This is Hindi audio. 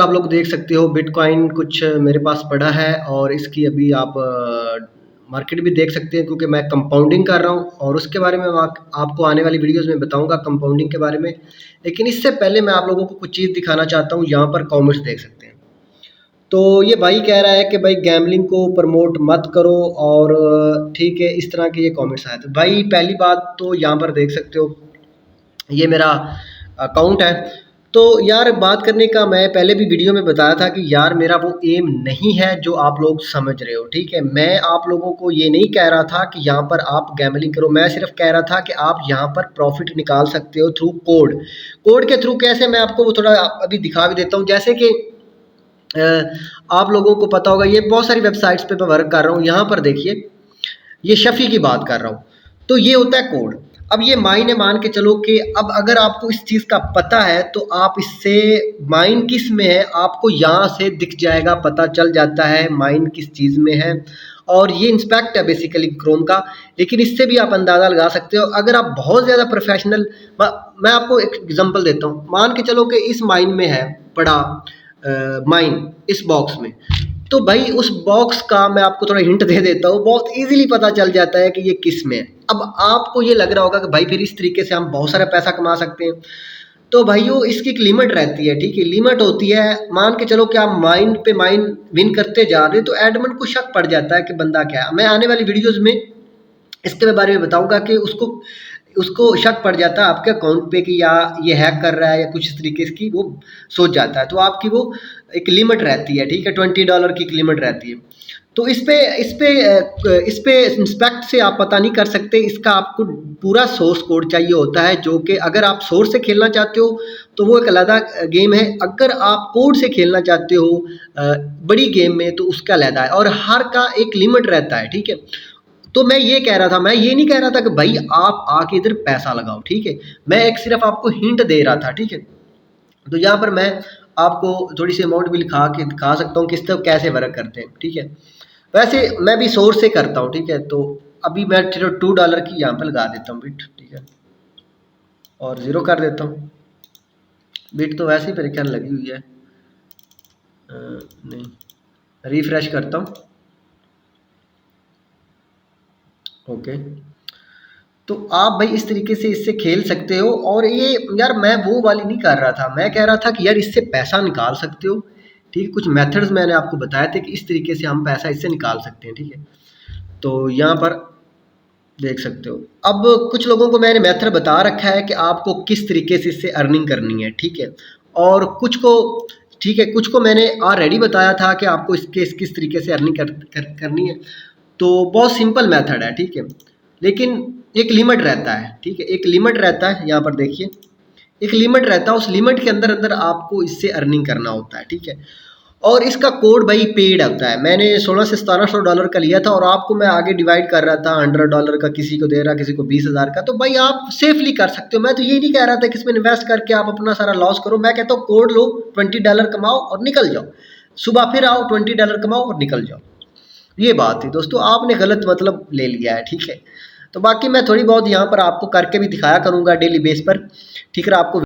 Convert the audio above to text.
आप लोग देख सकते हो बिटकॉइन कुछ मेरे पास पड़ा है और इसकी अभी आप मार्केट भी देख सकते हैं, क्योंकि मैं कंपाउंडिंग कर रहा हूँ और उसके बारे में आपको आने वाली वीडियोस में बताऊंगा कंपाउंडिंग के बारे में। लेकिन इससे पहले मैं आप लोगों को कुछ चीज़ दिखाना चाहता हूँ। यहाँ पर कॉमेंट्स देख सकते हैं। तो ये भाई कह रहा है कि भाई गैम्बलिंग को प्रमोट मत करो और ठीक है, इस तरह के ये कमेंट्स आए। तो भाई पहली बात तो यहाँ पर देख सकते हो ये मेरा अकाउंट है। तो यार बात करने का मैं पहले भी वीडियो में बताया था कि यार मेरा वो एम नहीं है जो आप लोग समझ रहे हो, ठीक है। मैं आप लोगों को ये नहीं कह रहा था कि यहाँ पर आप गैम्बलिंग करो, मैं सिर्फ कह रहा था कि आप यहाँ पर प्रॉफिट निकाल सकते हो थ्रू कोड। कोड के थ्रू कैसे, मैं आपको वो थोड़ा अभी दिखा भी देता हूँ। जैसे कि आप लोगों को पता होगा, ये बहुत सारी वेबसाइट्स पे मैं वर्क कर रहा हूँ। यहाँ पर देखिए, ये शफ़ी की बात कर रहा हूँ। तो ये होता है कोड। अब ये माइन है, मान के चलो कि अब अगर आपको इस चीज़ का पता है तो आप इससे माइन किस में है आपको यहाँ से दिख जाएगा, पता चल जाता है माइन किस चीज़ में है। और ये इंस्पेक्ट है बेसिकली क्रोम का, लेकिन इससे भी आप अंदाज़ा लगा सकते हो। अगर आप बहुत ज़्यादा प्रोफेशनल, मैं आपको एक एग्जांपल देता हूँ। मान के चलो कि इस माइन में है पड़ा माइन इस बॉक्स में, तो भाई उस बॉक्स का मैं आपको थोड़ा हिंट दे देता हूँ, बहुत इजीली पता चल जाता है कि ये किस में है। अब आपको ये लग रहा होगा कि भाई फिर इस तरीके से हम बहुत सारा पैसा कमा सकते हैं। तो भाइयों इसकी एक लिमिट रहती है, ठीक है। लिमिट होती है, मान के चलो कि आप माइन पे माइन विन करते जा रहे हो तो एडमिन को शक पड़ जाता है कि बंदा क्या है। मैं आने वाली वीडियोज़ में इसके बारे में बताऊंगा कि उसको उसको शक पड़ जाता है आपके अकाउंट पे कि या ये हैक कर रहा है या कुछ इस तरीके की वो सोच जाता है। तो आपकी वो एक लिमिट रहती है, ठीक है, $20 की एक लिमिट रहती है। तो इस पे इंस्पेक्ट से आप पता नहीं कर सकते, इसका आपको पूरा सोर्स कोड चाहिए होता है, जो कि अगर आप सोर्स से खेलना चाहते हो तो वो एक अलग गेम है। अगर आप कोड से खेलना चाहते हो बड़ी गेम में तो उसका अलग है, और हर का एक लिमिट रहता है, ठीक है। तो मैं ये कह रहा था, मैं ये नहीं कह रहा था कि भाई आप आके इधर पैसा लगाओ, ठीक है। मैं एक सिर्फ आपको हिंट दे रहा था, ठीक है। तो यहाँ पर मैं आपको थोड़ी सी अमाउंट भी लिखा के दिखा सकता हूँ किस तरह कैसे वर्क करते हैं, ठीक है। वैसे मैं भी सोर्स से करता हूँ, ठीक है। तो अभी मैं सिर्फ $2 की यहाँ पर लगा देता हूँ बिट, ठीक है, और 0 कर देता हूँ। बिट तो वैसे ही मेरे ख्याल लगी हुई है, नहीं, रिफ्रेश करता हूँ। ओके, तो आप भाई इस तरीके से इससे खेल सकते हो। और ये यार मैं वो वाली नहीं कर रहा था, मैं कह रहा था कि यार इससे पैसा निकाल सकते हो, ठीक है। कुछ मेथड्स मैंने आपको बताए थे कि इस तरीके से हम पैसा इससे निकाल सकते हैं, ठीक है। तो यहाँ पर देख सकते हो। अब कुछ लोगों को मैंने मेथड बता रखा है कि आपको किस तरीके से इससे अर्निंग करनी है, ठीक है। और कुछ को, ठीक है, कुछ को मैंने ऑलरेडी बताया था कि आपको इसके किस तरीके से अर्निंग करनी है। तो बहुत सिंपल मेथड है, ठीक है, लेकिन एक लिमिट रहता है, ठीक है। एक लिमिट रहता है, यहाँ पर देखिए एक लिमिट रहता है, उस लिमिट के अंदर अंदर आपको इससे अर्निंग करना होता है, ठीक है। और इसका कोड भाई पेड होता है। मैंने 1600 से $1700 का लिया था और आपको मैं आगे डिवाइड कर रहा था, $100 का किसी को दे रहा, किसी को 20,000 का। तो भाई आप सेफली कर सकते हो। मैं तो ये नहीं कह रहा था कि इसमें इन्वेस्ट करके आप अपना सारा लॉस करो। मैं कहता हूँ कोड लो, $20 कमाओ और निकल जाओ। सुबह फिर आओ, $20 कमाओ और निकल जाओ। ये बात थी दोस्तों, आपने गलत मतलब ले लिया है, ठीक है। तो बाकी मैं थोड़ी बहुत यहाँ पर आपको करके भी दिखाया करूँगा डेली बेस पर, ठीक है। आपको